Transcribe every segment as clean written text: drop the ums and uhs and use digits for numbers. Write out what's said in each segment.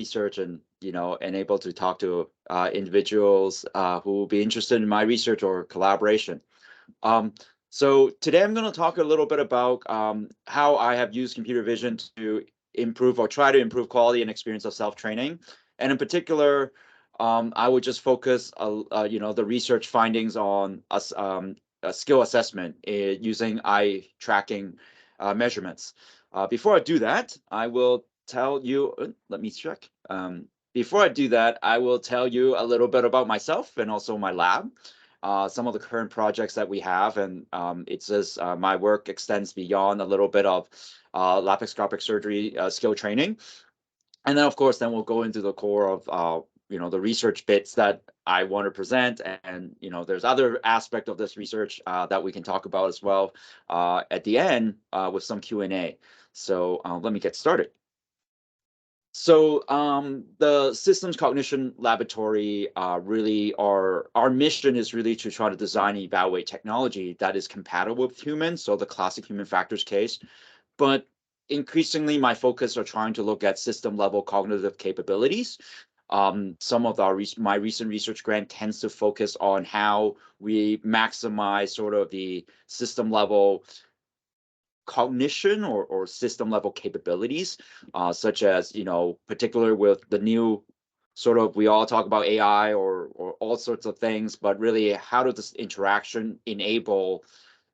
research and, and able to talk to individuals who will be interested in my research or collaboration. So today I'm going to talk a little bit about how I have used computer vision to improve or try to improve quality and experience of self-training. And in particular, I would just focus, the research findings on a skill assessment using eye tracking measurements. Before I do that, I will tell you, let me check. Before I do that, I will tell you a little bit about myself and also my lab. Some of the current projects that we have, and it says my work extends beyond a little bit of laparoscopic surgery skill training. And then, of course, then we'll go into the core of, the research bits that I want to present. And, there's other aspect of this research that we can talk about as well at the end with some Q&A. So let me get started. So the Systems Cognition Laboratory really our mission is really to try to design and evaluate technology that is compatible with humans, so the classic human factors case. But increasingly, my focus are trying to look at system level cognitive capabilities. Some of my recent research grant tends to focus on how we maximize sort of the system level cognition or system level capabilities, such as, particularly with the new sort of, we all talk about AI or all sorts of things, but really how does this interaction enable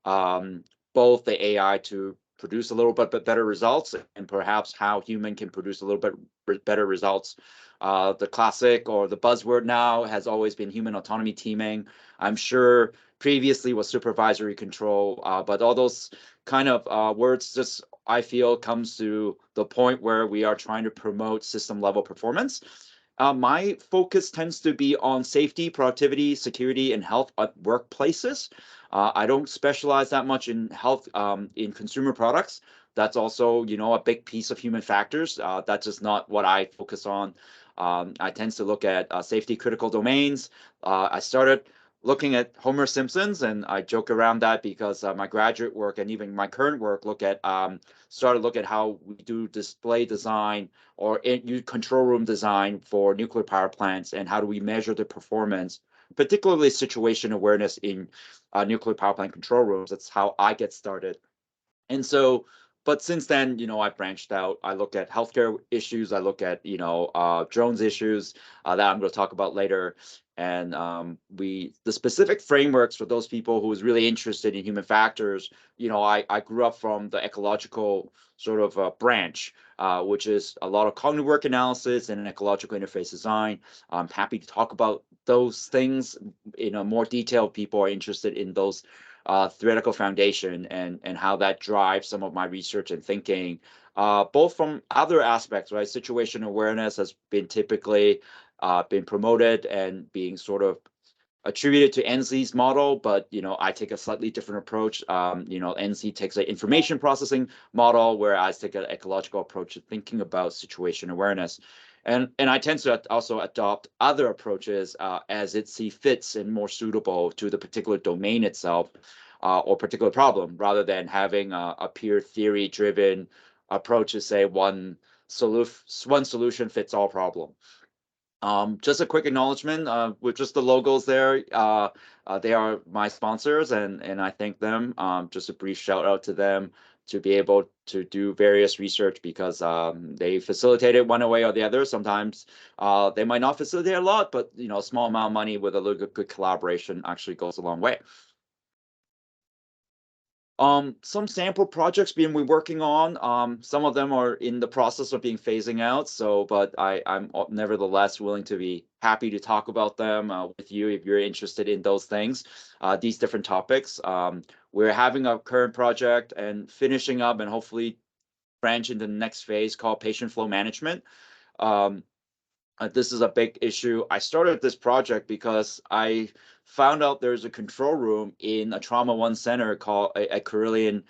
both the AI to produce a little bit better results and perhaps how human can produce a little bit better results. The classic or the buzzword now has always been human autonomy teaming. I'm sure previously was supervisory control, but all those kind of words just, I feel, comes to the point where we are trying to promote system level performance. My focus tends to be on safety, productivity, security, and health at workplaces. I don't specialize that much in health in consumer products. That's also, a big piece of human factors. That's just not what I focus on. I tend to look at safety critical domains. I started looking at Homer Simpsons, and I joke around that because my graduate work and even my current work started to look at how we do display design or control room design for nuclear power plants, and how do we measure the performance, particularly situation awareness in nuclear power plant control rooms. That's how I get started. And so, but since then, I branched out. I look at healthcare issues. I look at, drones issues that I'm going to talk about later. And the specific frameworks for those people who is really interested in human factors, I grew up from the ecological sort of branch, which is a lot of cognitive work analysis and ecological interface design. I'm happy to talk about those things in a more detail. People are interested in those theoretical foundation and how that drives some of my research and thinking, both from other aspects, right? Situation awareness has been typically been promoted and being sort of attributed to NZ's model, but I take a slightly different approach. NZ takes an information processing model, whereas I take an ecological approach to thinking about situation awareness. And I tend to also adopt other approaches as it see fits and more suitable to the particular domain itself or particular problem, rather than having a pure theory-driven approach to say one solution fits all problem. Just a quick acknowledgement with just the logos there. They are my sponsors, and I thank them. Just a brief shout out to them to be able to do various research, because they facilitate it one way or the other. Sometimes they might not facilitate a lot, but a small amount of money with a little good collaboration actually goes a long way. Some sample projects we're working on. Some of them are in the process of being phasing out. So, but I'm nevertheless willing to be happy to talk about them with you if you're interested in those things, these different topics. We're having a current project and finishing up and hopefully branch into the next phase called patient flow management. This is a big issue. I started this project because I found out there's a control room in a Trauma One center called a Carillion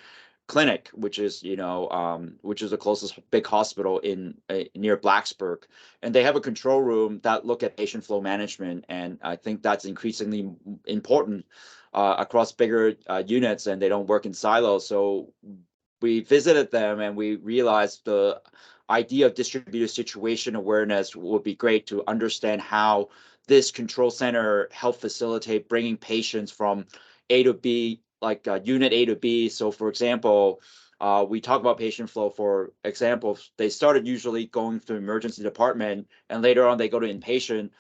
Clinic, which is the closest big hospital in near Blacksburg, and they have a control room that look at patient flow management, and I think that's increasingly important across bigger units, and they don't work in silos. So we visited them and we realized the idea of distributed situation awareness would be great to understand how this control center help facilitate bringing patients from A to B, like unit A to B. So for example, we talk about patient flow. For example, they started usually going to emergency department, and later on they go to inpatient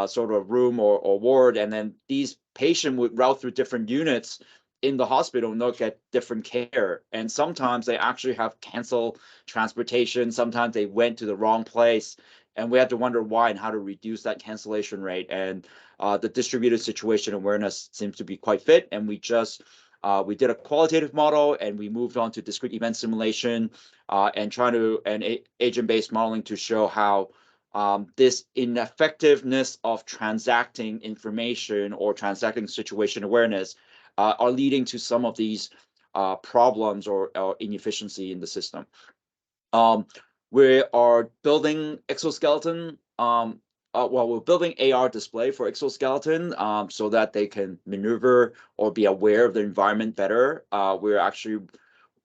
sort of room or ward, and then these patients would route through different units in the hospital and look at different care. And sometimes they actually have canceled transportation. Sometimes they went to the wrong place. And we had to wonder why and how to reduce that cancellation rate. And the distributed situation awareness seems to be quite fit. And we did a qualitative model, and we moved on to discrete event simulation and agent-based modeling to show how this ineffectiveness of transacting information or transacting situation awareness are leading to some of these problems or inefficiency in the system. We are building exoskeleton. We're building AR display for exoskeleton so that they can maneuver or be aware of the environment better. We're actually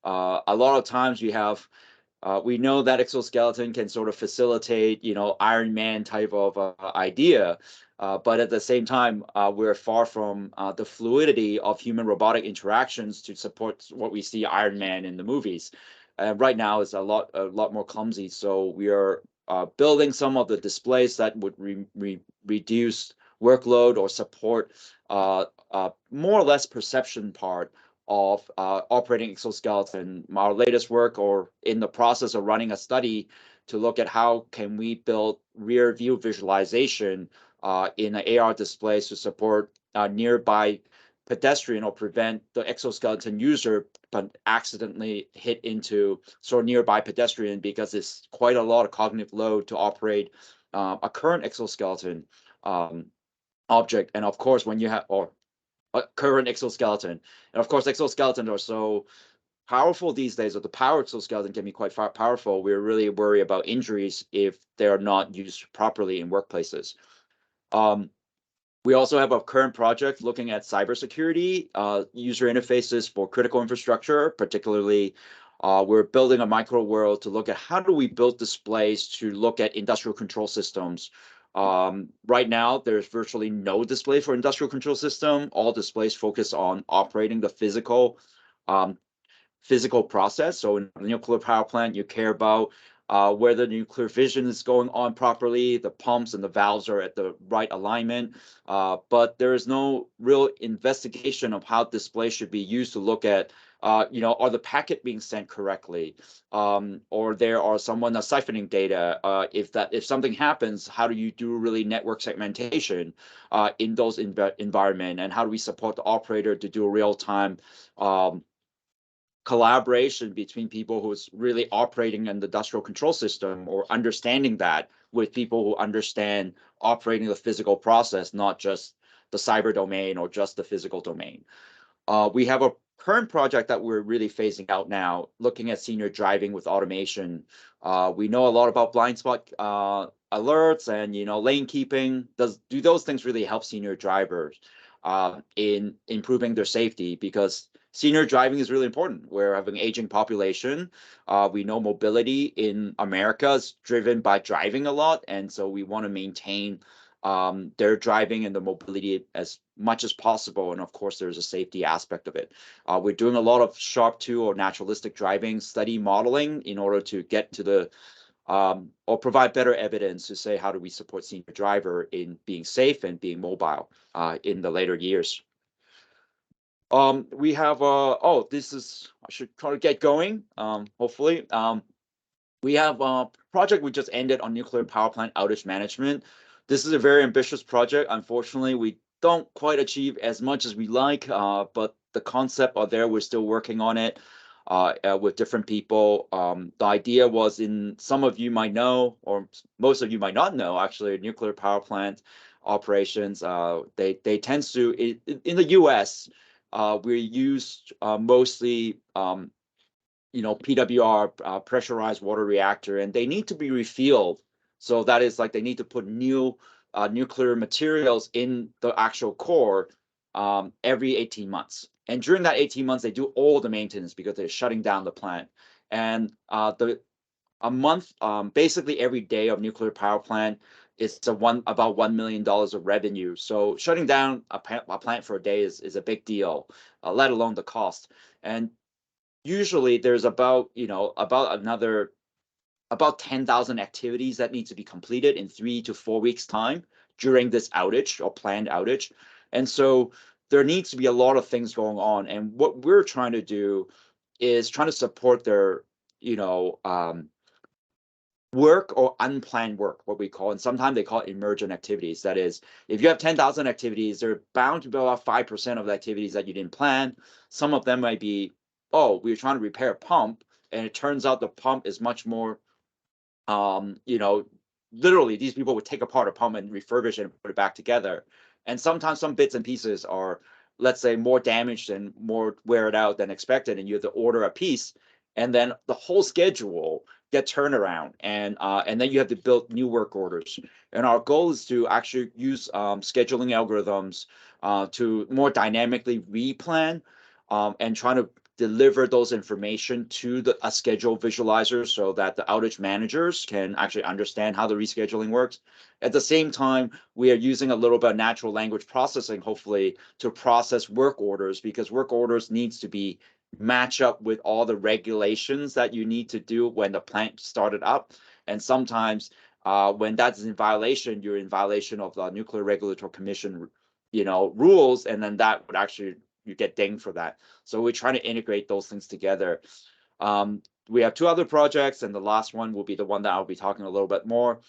a lot of times we know that exoskeleton can sort of facilitate, Iron Man type of idea, but at the same time, we're far from the fluidity of human robotic interactions to support what we see Iron Man in the movies. Right now, it's a lot more clumsy. So we are building some of the displays that would reduce workload or support more or less perception part of operating exoskeleton. Our latest work, or in the process of running a study to look at how can we build rear view visualization in an AR displays to support nearby pedestrian or prevent the exoskeleton user but accidentally hit into sort of nearby pedestrian, because it's quite a lot of cognitive load to operate a current exoskeleton object. And of course, when you have a current exoskeleton, and of course exoskeletons are so powerful these days, or the power exoskeleton can be quite powerful. We're really worried about injuries if they're not used properly in workplaces. We also have a current project looking at cybersecurity, user interfaces for critical infrastructure. Particularly, we're building a micro world to look at how do we build displays to look at industrial control systems. Right now, there's virtually no display for industrial control system. All displays focus on operating the physical process. So in a nuclear power plant, you care about whether the nuclear fission is going on properly, the pumps and the valves are at the right alignment. But there is no real investigation of how display should be used to look at, are the packet being sent correctly? Or there are someone siphoning data. If something happens, how do you do really network segmentation in those environment? And how do we support the operator to do a real-time collaboration between people who's really operating an industrial control system, or understanding that with people who understand operating the physical process, not just the cyber domain or just the physical domain. We have a current project that we're really phasing out now, looking at senior driving with automation. We know a lot about blind spot alerts and lane keeping. Do those things really help senior drivers in improving their safety? Because senior driving is really important. We're having an aging population. We know mobility in America is driven by driving a lot, and so we want to maintain their driving and the mobility as much as possible. And of course, there's a safety aspect of it. We're doing a lot of Sharp 2 or naturalistic driving study modeling in order to get to the or provide better evidence to say how do we support senior driver in being safe and being mobile in the later years. We have I should try to get going. Hopefully, we have a project we just ended on nuclear power plant outage management. This is a very ambitious project. Unfortunately, we don't quite achieve as much as we like, but the concept are there. We're still working on it with different people. The idea was, some of you might know, or most of you might not know, actually, nuclear power plant operations, they tend to, in the US, we use mostly PWR, pressurized water reactor, and they need to be refueled. So that is like they need to put new nuclear materials in the actual core every 18 months. And during that 18 months, they do all the maintenance because they're shutting down the plant. And a month, basically every day of nuclear power plant is about $1 million of revenue. So shutting down a plant for a day is a big deal, let alone the cost. And usually there's about 10,000 activities that need to be completed in 3 to 4 weeks time during this outage or planned outage. And so there needs to be a lot of things going on. And what we're trying to do is trying to support their, you know, work or unplanned work, what we call, and sometimes they call it emergent activities. That is, if you have 10,000 activities, there are bound to be about 5% of the activities that you didn't plan. Some of them might be, oh, we were trying to repair a pump, and it turns out the pump is much more, you know, literally these people would take apart a pump and refurbish it and put it back together. And sometimes some bits and pieces are, let's say, more damaged and more wear it out than expected, and you have to order a piece, and then the whole schedule get turned around, and then you have to build new work orders. And our goal is to actually use scheduling algorithms to more dynamically replan and trying to deliver those information to a schedule visualizer so that the outage managers can actually understand how the rescheduling works. At the same time, we are using a little bit of natural language processing, hopefully, to process work orders, because work orders needs to be match up with all the regulations that you need to do when the plant started up. And sometimes when that's in violation, you're in violation of the Nuclear Regulatory Commission, rules, and then that would actually, you get dinged for that. So we're trying to integrate those things together. We have two other projects, and the last one will be the one that I'll be talking a little bit more.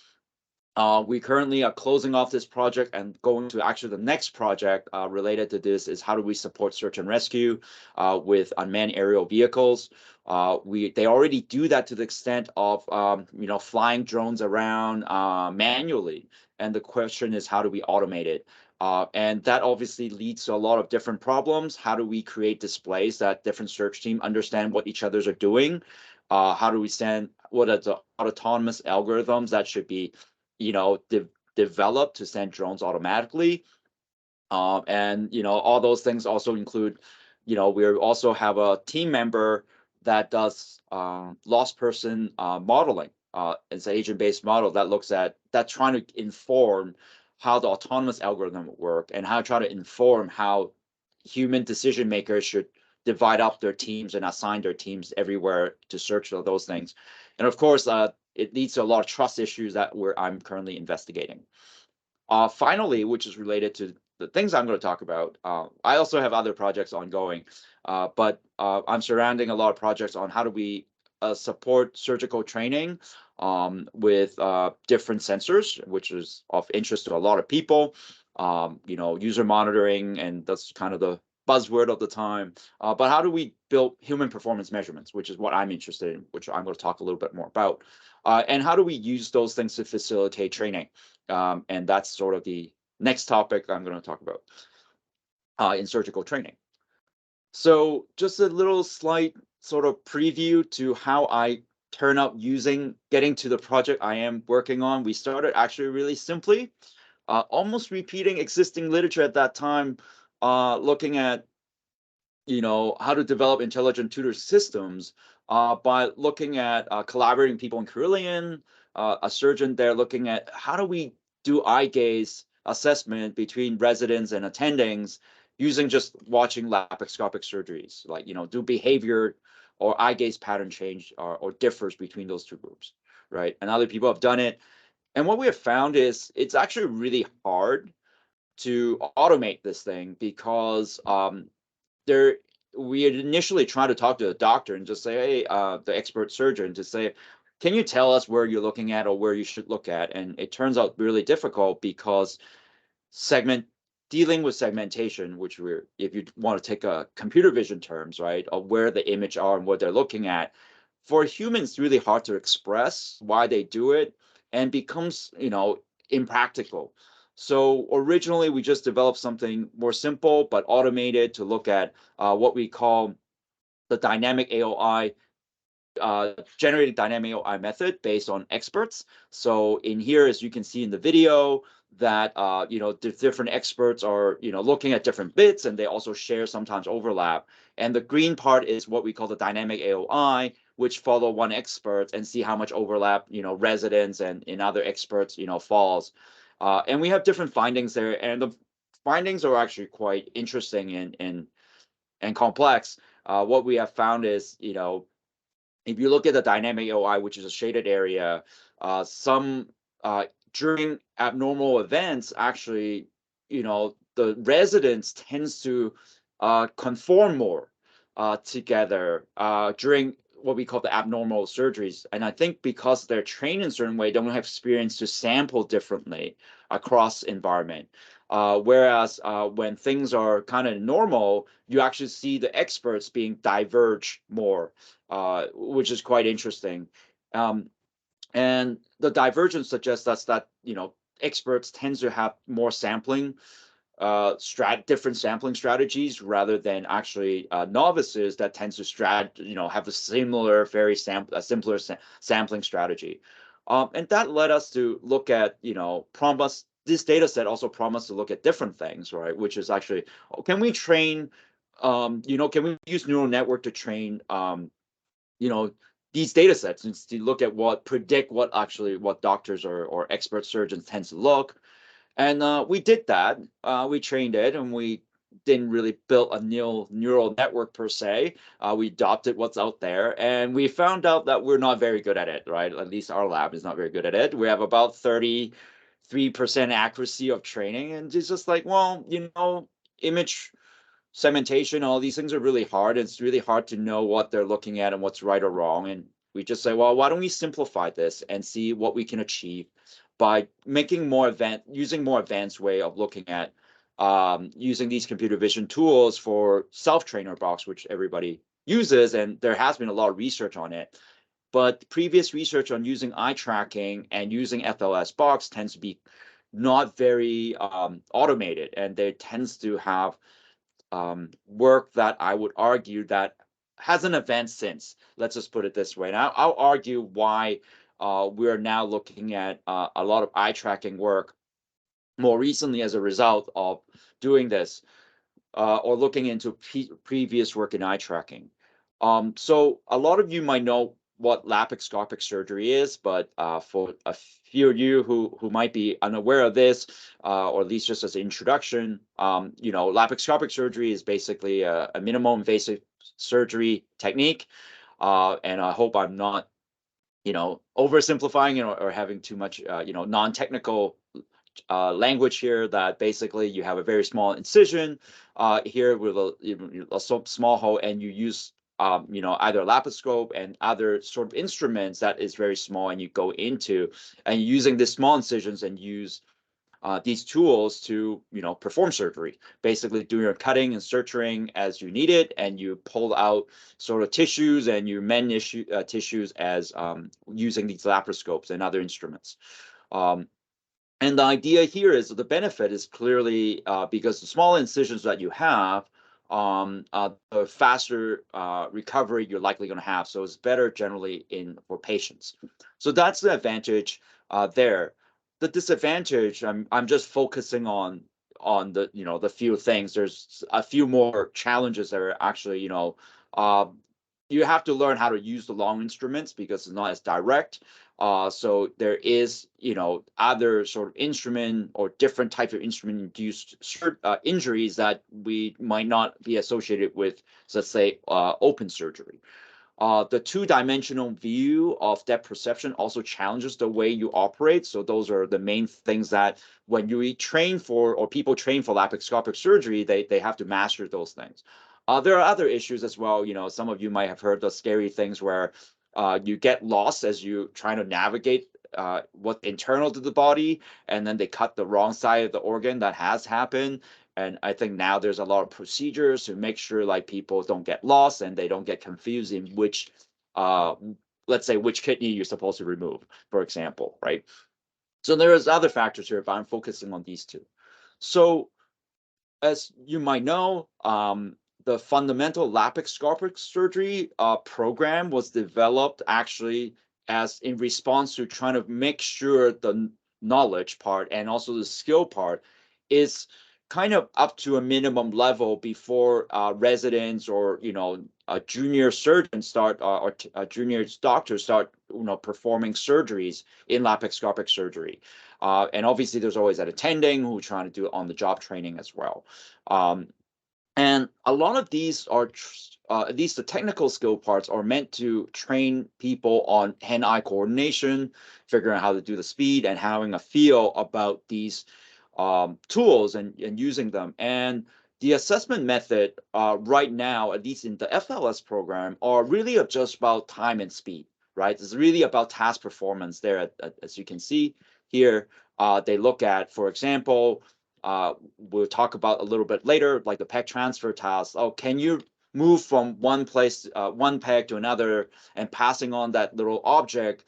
We currently are closing off this project and going to actually the next project related to this is how do we support search and rescue with unmanned aerial vehicles. They already do that to the extent of flying drones around manually, and the question is how do we automate it? And that obviously leads to a lot of different problems. How do we create displays that different search teams understand what each others are doing? How do we send what are the autonomous algorithms that should be developed to send drones automatically? And all those things also include, we also have a team member that does lost person modeling. It's an agent-based model that's trying to inform how the autonomous algorithm would work, and how to try to inform how human decision makers should divide up their teams and assign their teams everywhere to search for those things. And of course, it leads to a lot of trust issues that I'm currently investigating. Finally, which is related to the things I'm going to talk about, I also have other projects ongoing, but I'm surrounding a lot of projects on how do we support surgical training with different sensors, which is of interest to a lot of people. User monitoring, and that's kind of the buzzword of the time. But how do we build human performance measurements, which is what I'm interested in, which I'm going to talk a little bit more about. And how do we use those things to facilitate training? And that's sort of the next topic I'm going to talk about in surgical training. So just a little slight sort of preview to how I turn up getting to the project I am working on. We started actually really simply, almost repeating existing literature at that time, looking at how to develop intelligent tutor systems by looking at collaborating people in Carillion, a surgeon there looking at how do we do eye gaze assessment between residents and attendings using just watching laparoscopic surgeries, like, do behavior or eye gaze pattern change or differs between those two groups, right? And other people have done it. And what we have found is it's actually really hard to automate this thing because we had initially tried to talk to the doctor and just say, hey, the expert surgeon, to say, can you tell us where you're looking at or where you should look at? And it turns out really difficult because dealing with segmentation, which if you want to take a computer vision terms, right, of where the image are and what they're looking at, for humans, it's really hard to express why they do it, and becomes, impractical. So originally, we just developed something more simple but automated to look at what we call the dynamic AOI, generated dynamic AOI method based on experts. So in here, as you can see in the video, that the different experts are looking at different bits, and they also share sometimes overlap. And the green part is what we call the dynamic AOI, which follow one expert and see how much overlap, residents and in other experts, falls. And we have different findings there, and the findings are actually quite interesting and complex. What we have found is, if you look at the dynamic OI, which is a shaded area, some during abnormal events, actually, the residents tends to conform more together during what we call the abnormal surgeries. And I think because they're trained in a certain way, they don't have experience to sample differently across environment. Whereas when things are kind of normal, you actually see the experts being diverge more, which is quite interesting. And the divergence suggests us that, experts tend to have more sampling, different sampling strategies rather than actually novices that tends to have a similar, very simpler sampling strategy. And that led us to look at, promise. This data set also promised to look at different things, right? Which is actually, can we train, can we use neural network to train, these data sets and to look at predict what doctors or expert surgeons tend to look. And we did that. We trained it, and we didn't really build a neural network per se. We adopted what's out there, and we found out that we're not very good at it, right? At least our lab is not very good at it. We have about 33% accuracy of training, and it's just like, well, image segmentation, all these things are really hard. It's really hard to know what they're looking at and what's right or wrong. And we just say, well, why don't we simplify this and see what we can achieve by using more advanced way of looking at using these computer vision tools for self-trainer box, which everybody uses, and there has been a lot of research on it. But previous research on using eye tracking and using FLS box tends to be not very automated, and there tends to have work that I would argue that hasn't advanced since. Let's just put it this way. And I'll argue why we are now looking at a lot of eye tracking work more recently as a result of doing this or looking into previous work in eye tracking. So a lot of you might know what laparoscopic surgery is, but for a few of you who might be unaware of this, or at least just as an introduction, laparoscopic surgery is basically a minimal invasive surgery technique. And I hope I'm not, oversimplifying or having too much, non-technical language here, that basically you have a very small incision here with a small hole, and you use either a laparoscope and other sort of instruments that is very small, and you go into and using these small incisions and use these tools to perform surgery, basically doing your cutting and suturing as you need it, and you pull out sort of tissues and you mend tissues as using these laparoscopes and other instruments. And the idea here is the benefit is clearly because the smaller incisions that you have, the faster recovery you're likely going to have. So it's better generally for patients. So that's the advantage there. The disadvantage, I'm just focusing on the the few things. There's a few more challenges that are actually you have to learn how to use the long instruments because it's not as direct. So there is, other sort of instrument or different type of instrument-induced injuries that we might not be associated with, let's say, open surgery. The two-dimensional view of depth perception also challenges the way you operate. So those are the main things that when you train for, or people train for laparoscopic surgery, they have to master those things. There are other issues as well. Some of you might have heard the scary things where you get lost as you trying to navigate what's internal to the body, and then they cut the wrong side of the organ. That has happened. And I think now there's a lot of procedures to make sure like people don't get lost and they don't get confused in which, let's say, which kidney you're supposed to remove, for example, right? So there's other factors here, but I'm focusing on these two. So as you might know, the fundamental laparoscopic surgery program was developed actually as in response to trying to make sure the knowledge part and also the skill part is kind of up to a minimum level before residents or junior surgeons start or junior doctors start performing surgeries in laparoscopic surgery. And obviously there's always that attending who are trying to do on the job training as well. And a lot of these are, at least the technical skill parts, are meant to train people on hand-eye coordination, figuring out how to do the speed, and having a feel about these tools and using them. And the assessment method right now, at least in the FLS program, are really just about time and speed, right? It's really about task performance there, as you can see here. They look at, for example, we'll talk about a little bit later, like the peg transfer task. Oh, can you move from one place, one peg to another, and passing on that little object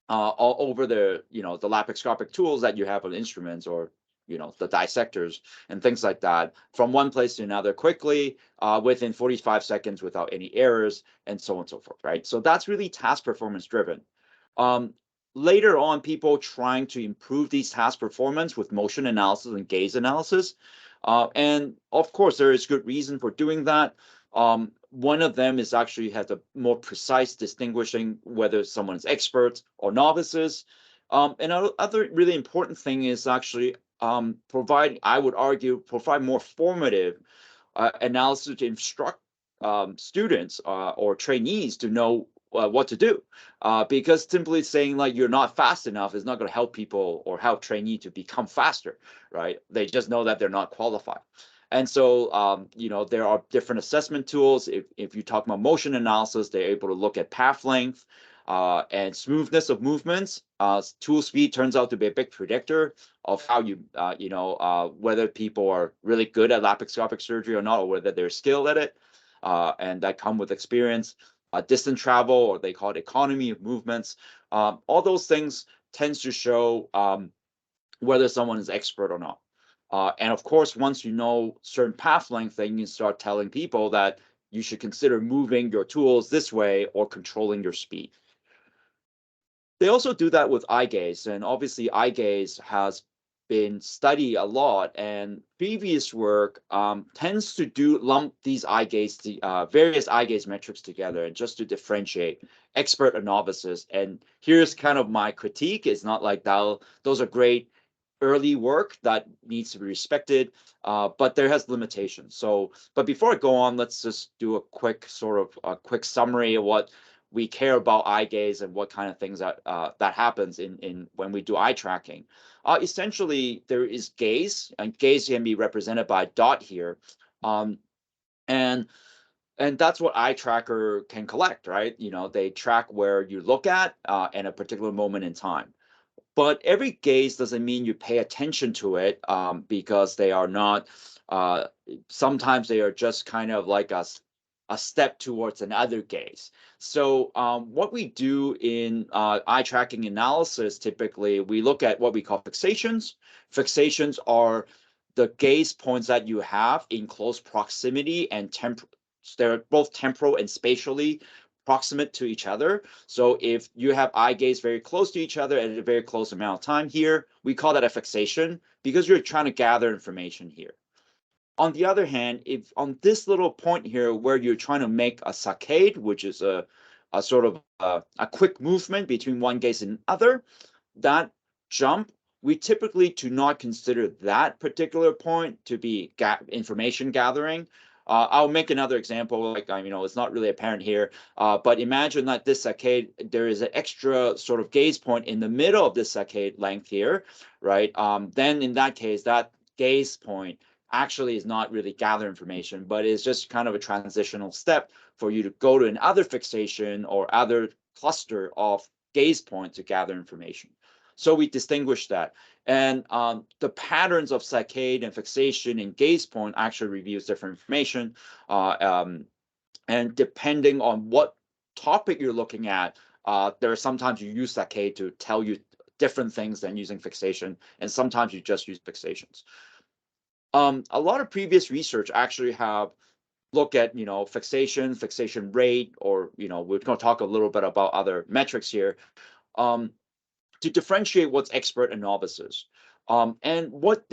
all over the the laparoscopic tools that you have on instruments, or the dissectors and things like that, from one place to another quickly within 45 seconds without any errors, and so on and so forth, right? So that's really task performance driven. Later on, people trying to improve these task performance with motion analysis and gaze analysis. And of course, there is good reason for doing that. One of them is actually has a more precise distinguishing whether someone is expert or novices. And another really important thing is actually I would argue, provide more formative analysis to instruct students or trainees to know what to do, because simply saying like you're not fast enough is not going to help people or help trainee to become faster, right? They just know that they're not qualified. And so, there are different assessment tools. If you talk about motion analysis, they're able to look at path length and smoothness of movements. Tool speed turns out to be a big predictor of how whether people are really good at laparoscopic surgery or not, or whether they're skilled at it. And that come with experience. Distance travel, or they call it economy of movements. All those things tends to show whether someone is expert or not. And of course, once you know certain path length, then you can start telling people that you should consider moving your tools this way or controlling your speed. They also do that with eye gaze, and obviously eye gaze has been studied a lot, and previous work tends to lump these eye gaze, various eye gaze metrics together, and just to differentiate expert and novices. And here's kind of my critique. It's not like that those are great early work that needs to be respected, but there has limitations. So, but before I go on, let's just do a quick quick summary of what we care about eye gaze and what kind of things that happens in when we do eye tracking. Essentially, there is gaze, and gaze can be represented by a dot here, and that's what eye tracker can collect, right? They track where you look at in a particular moment in time. But every gaze doesn't mean you pay attention to it, because they are not. Sometimes they are just kind of like a step towards another gaze. So what we do in eye tracking analysis, typically, we look at what we call fixations. Fixations are the gaze points that you have in close proximity and they're both temporal and spatially proximate to each other. So if you have eye gaze very close to each other at a very close amount of time here, we call that a fixation, because you're trying to gather information here. On the other hand, if on this little point here where you're trying to make a saccade, which is a sort of a quick movement between one gaze and another, that jump, we typically do not consider that particular point to be information gathering. I'll make another example, like, it's not really apparent here, but imagine that this saccade, there is an extra sort of gaze point in the middle of this saccade length here, right? Then in that case, that gaze point actually is not really gather information, but is just kind of a transitional step for you to go to another fixation or other cluster of gaze points to gather information. So we distinguish that. And the patterns of saccade and fixation and gaze point actually reveals different information. And depending on what topic you're looking at, there are sometimes you use saccade to tell you different things than using fixation, and sometimes you just use fixations. A lot of previous research actually have looked at, fixation rate, or, we're going to talk a little bit about other metrics here, to differentiate what's expert and novices. And what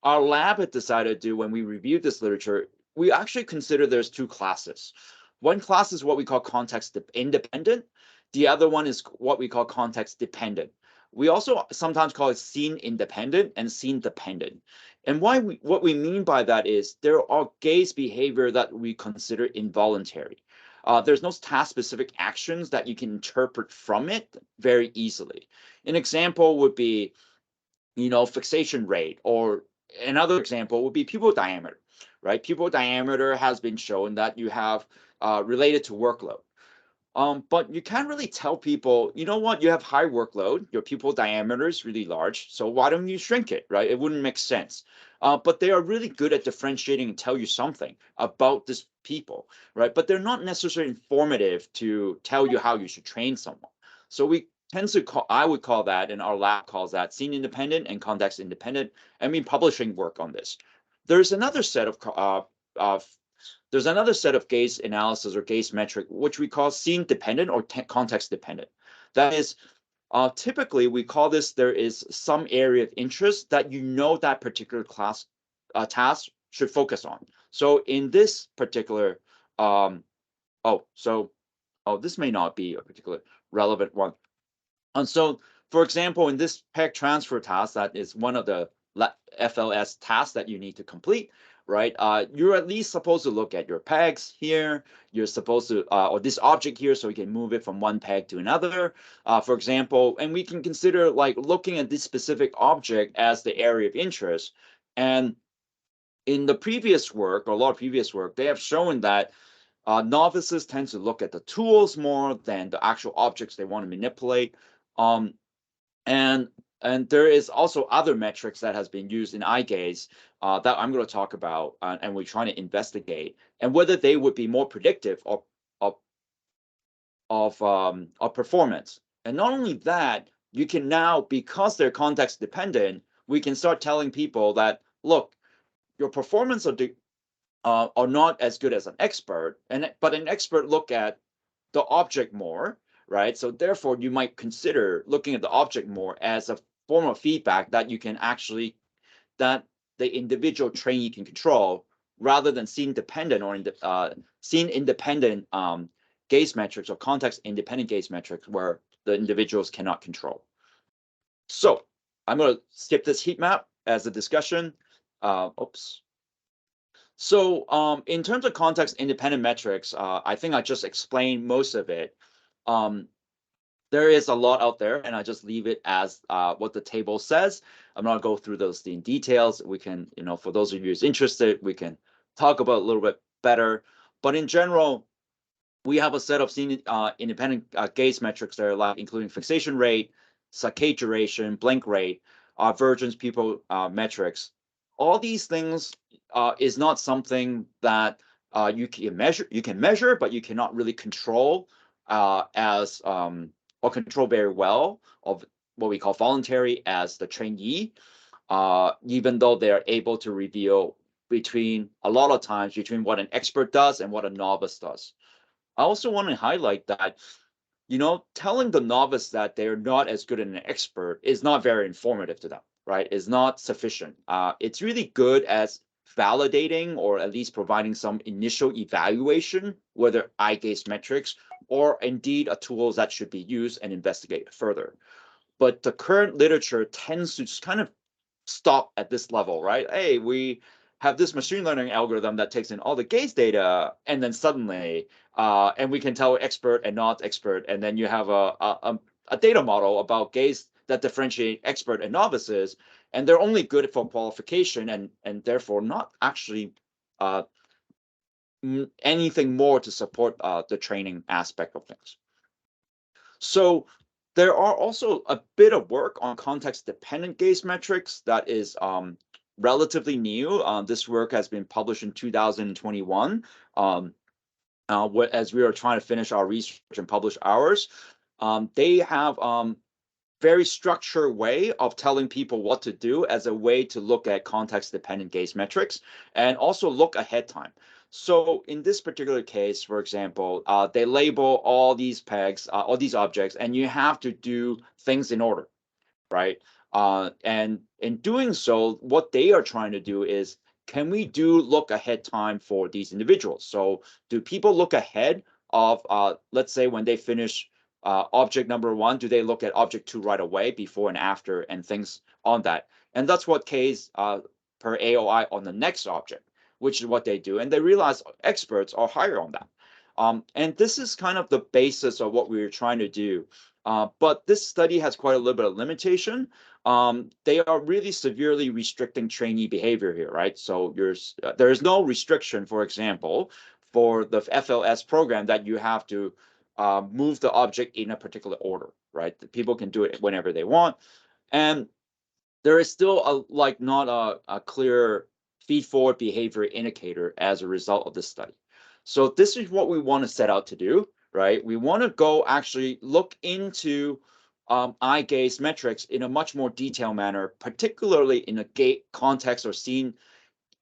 our lab had decided to do when we reviewed this literature, we actually consider there's two classes. One class is what we call context independent. The other one is what we call context dependent. We also sometimes call it scene independent and scene dependent. And what we mean by that is there are gaze behavior that we consider involuntary. There's no task-specific actions that you can interpret from it very easily. An example would be, fixation rate, or another example would be pupil diameter, right? Pupil diameter has been shown that you have related to workload. But you can't really tell people, you know what, you have high workload, your pupil diameter is really large, so why don't you shrink it, right? It wouldn't make sense. But they are really good at differentiating and tell you something about this people, right? But they're not necessarily informative to tell you how you should train someone. So we tend to call, I would call that, and our lab calls that, scene independent and context independent, and we publishing work on this. There's another set of gaze analysis or gaze metric, which we call scene dependent or context dependent. That is, typically we call this, there is some area of interest that that particular class task should focus on. So in this particular, this may not be a particular relevant one. And so, for example, in this peg transfer task, that is one of the FLS tasks that you need to complete, right? You're at least supposed to look at your pegs here. You're supposed to, or this object here, so you can move it from one peg to another, for example. And we can consider like looking at this specific object as the area of interest. And in the previous work, or a lot of previous work, they have shown that novices tend to look at the tools more than the actual objects they want to manipulate. And there is also other metrics that has been used in eye gaze that I'm going to talk about, and we're trying to investigate, and whether they would be more predictive of performance. And not only that, you can now, because they're context dependent, we can start telling people that, look, your performance are not as good as an expert, but an expert look at the object more, right? So therefore, you might consider looking at the object more as a form of feedback that you can actually, that the individual trainee can control, rather than scene dependent or scene independent gaze metrics or context independent gaze metrics where the individuals cannot control. So I'm going to skip this heat map as a discussion. So in terms of context independent metrics, I think I just explained most of it. There is a lot out there, and I just leave it as what the table says. I'm not going to go through those in details. We can, for those of you who's interested, we can talk about it a little bit better. But in general, we have a set of scene independent gaze metrics there, like including fixation rate, saccade duration, blink rate, vergence pupil metrics. All these things is not something that you can measure, but you cannot really control or control very well of what we call voluntary as the trainee, even though they're able to reveal a lot of times between what an expert does and what a novice does. I also want to highlight that, telling the novice that they're not as good as an expert is not very informative to them, right? Is not sufficient. It's really good as validating or at least providing some initial evaluation, whether eye gaze metrics or indeed a tool that should be used and investigated further. But the current literature tends to just kind of stop at this level, right? Hey, we have this machine learning algorithm that takes in all the gaze data, and then suddenly, and we can tell expert and not expert, and then you have a data model about gaze that differentiate expert and novices, and they're only good for qualification and therefore not actually anything more to support the training aspect of things. So there are also a bit of work on context-dependent gaze metrics that is relatively new. This work has been published in 2021. As we are trying to finish our research and publish ours, they have very structured way of telling people what to do as a way to look at context-dependent gaze metrics and also look ahead time. So in this particular case, for example, they label all these pegs, all these objects, and you have to do things in order. right? And in doing so, what they are trying to do is, can we do look ahead time for these individuals? So do people look ahead of, let's say when they finish object number 1, do they look at object 2 right away, before and after, and things on that? And that's what K's per AOI on the next object, which is what they do. And they realize experts are higher on that. And this is kind of the basis of what we were trying to do. But this study has quite a little bit of limitation. They are really severely restricting trainee behavior here, right? So there is no restriction, for example, for the FLS program that you have to move the object in a particular order, right? The people can do it whenever they want. And there is still not a clear feed-forward behavior indicator as a result of this study. So this is what we want to set out to do, right? We want to go actually look into eye gaze metrics in a much more detailed manner, particularly in a gait context or scene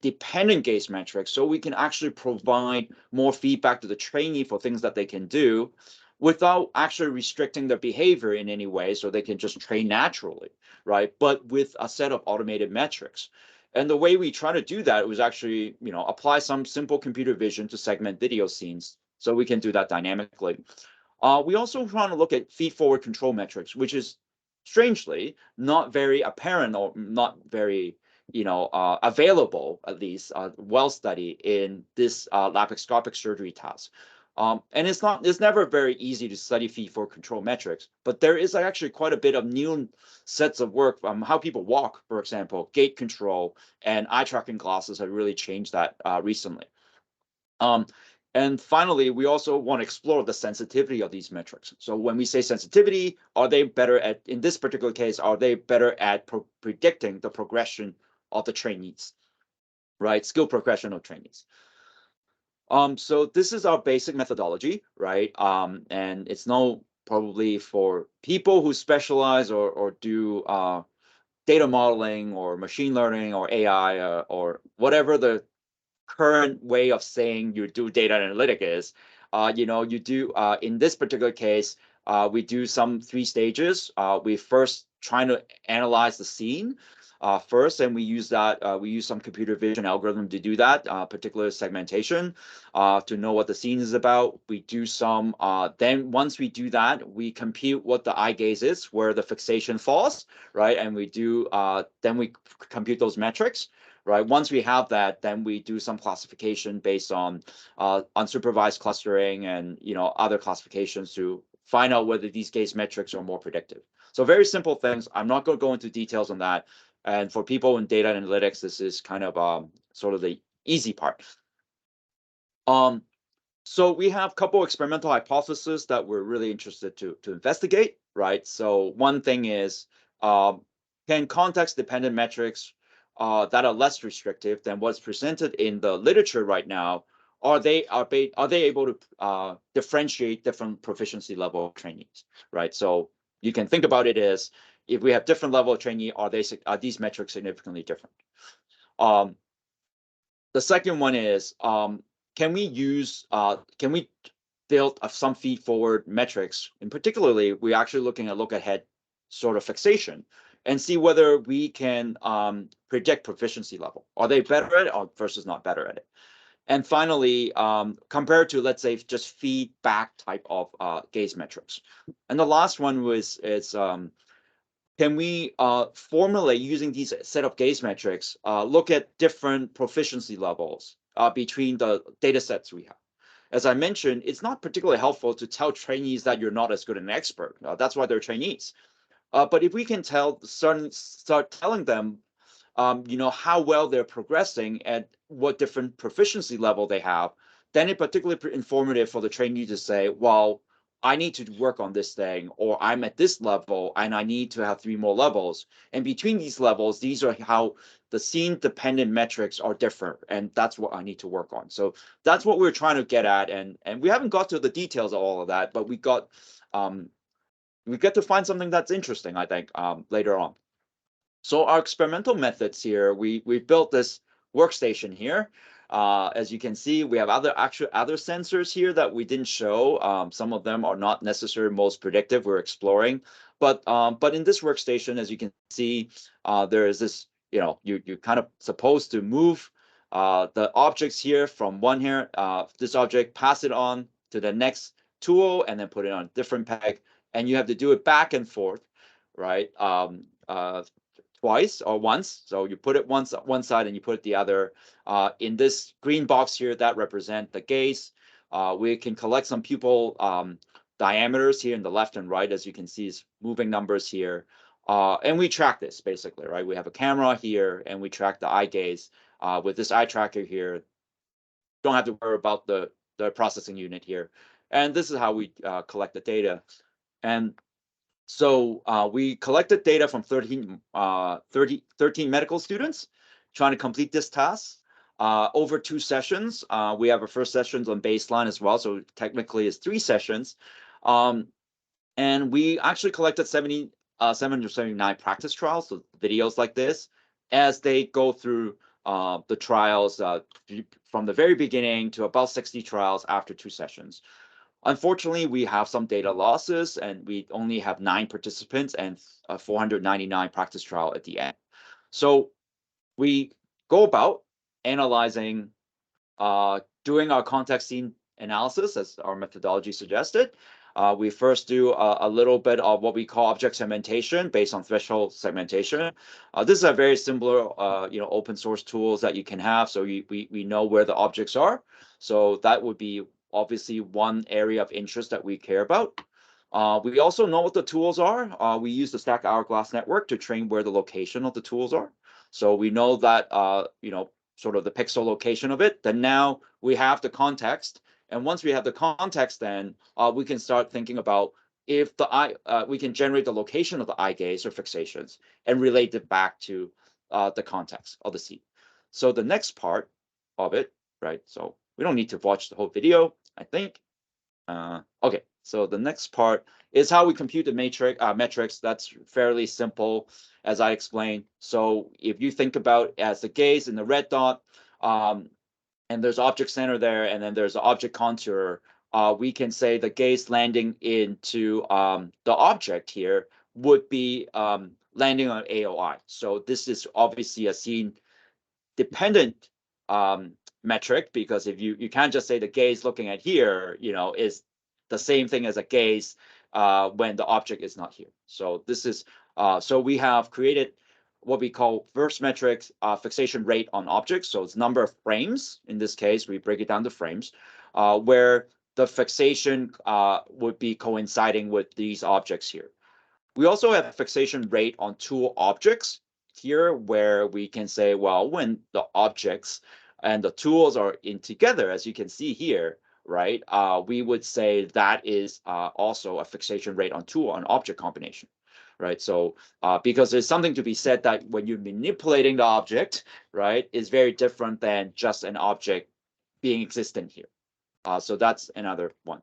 dependent gaze metrics, so we can actually provide more feedback to the trainee for things that they can do without actually restricting their behavior in any way, so they can just train naturally, right? But with a set of automated metrics. And the way we try to do that was actually, apply some simple computer vision to segment video scenes, so we can do that dynamically. We also want to look at feed-forward control metrics, which is strangely not very apparent or not very available, at least well studied in this laparoscopic surgery task. And it's never very easy to study feed-forward control metrics, but there is actually quite a bit of new sets of work from how people walk, for example, gait control and eye tracking glasses have really changed that recently. And finally, we also want to explore the sensitivity of these metrics. So when we say sensitivity, are they better at, in this particular case, are they better at predicting the progression of the trainees, right? Skill progression of trainees. So this is our basic methodology, right? And it's probably for people who specialize or do data modeling or machine learning or AI or whatever the current way of saying you do data analytic is, you do, in this particular case, we do some 3 stages. We first trying to analyze the scene first, and we use some computer vision algorithm to do that, particular segmentation, to know what the scene is about. We do some, then once we do that, we compute what the eye gaze is, where the fixation falls, right? And then we compute those metrics. Right. Once we have that, then we do some classification based on unsupervised clustering and other classifications to find out whether these gaze metrics are more predictive. So very simple things. I'm not going to go into details on that. And for people in data analytics, this is kind of sort of the easy part. So we have a couple experimental hypotheses that we're really interested to investigate, right? So one thing is, can context-dependent metrics that are less restrictive than what's presented in the literature right now, are they able to differentiate different proficiency level trainees, right? So you can think about it as, if we have different level of trainee, are these metrics significantly different? The second one is, can we build some feed-forward metrics? In particularly, we're actually looking at look ahead sort of fixation and see whether we can predict proficiency level. Are they better at it or versus not better at it? And finally, compared to, let's say, just feedback type of gaze metrics. And the last one is, can we formulate, using these set of gaze metrics, look at different proficiency levels between the data sets we have? As I mentioned, it's not particularly helpful to tell trainees that you're not as good an expert. That's why they're trainees. But if we can start telling them, how well they're progressing and what different proficiency level they have, then it's particularly informative for the trainee to say, well, I need to work on this thing, or I'm at this level and I need to have 3 more levels. And between these levels, these are how the scene dependent metrics are different. And that's what I need to work on. So that's what we're trying to get at. And we haven't got to the details of all of that, but we get to find something that's interesting, I think, later on. So our experimental methods here, we built this workstation here. As you can see, we have other sensors here that we didn't show. Some of them are not necessarily most predictive. We're exploring. But in this workstation, as you can see, there is this, you're kind of supposed to move the objects here from this object, pass it on to the next tool, and then put it on a different peg. And you have to do it back and forth, right? Twice or once. So you put it once one side and you put it the other. In this green box here, that represent the gaze. We can collect some pupil diameters here in the left and right, as you can see, is moving numbers here. And we track this basically, right? We have a camera here and we track the eye gaze with this eye tracker here. Don't have to worry about the processing unit here. And this is how we collect the data. And so we collected data from 13 medical students trying to complete this task over 2 sessions. We have our first sessions on baseline as well, so technically it's 3 sessions. And we actually collected 779 practice trials, so videos like this, as they go through the trials from the very beginning to about 60 trials after 2 sessions. Unfortunately, we have some data losses, and we only have 9 participants and 499 practice trial at the end. So we go about analyzing, doing our context scene analysis, as our methodology suggested. We first do a little bit of what we call object segmentation based on threshold segmentation. This is a very similar, open source tools that you can have, so we know where the objects are. So that would be obviously one area of interest that we care about. We also know what the tools are. We use the stack hourglass network to train where the location of the tools are. So we know that, sort of the pixel location of it. Then now we have the context. And once we have the context, then we can start thinking about if we can generate the location of the eye gaze or fixations and relate it back to the context of the scene. So the next part of it, right? So we don't need to watch the whole video, I think. Okay, so the next part is how we compute the metrics. That's fairly simple, as I explained. So if you think about as the gaze in the red dot, and there's object center there, and then there's an object contour, we can say the gaze landing into the object here would be landing on AOI. So this is obviously a scene dependent metric, because if you can't just say the gaze looking at here, is the same thing as a gaze when the object is not here. So this is so we have created what we call verse metrics fixation rate on objects. So it's number of frames. In this case, we break it down to frames, where the fixation would be coinciding with these objects here. We also have fixation rate on tool objects here, where we can say, well, when the objects and the tools are in together, as you can see here, right, we would say that is also a fixation rate on tool and object combination, right? So because there's something to be said that when you're manipulating the object, right, is very different than just an object being existent here. So that's another one.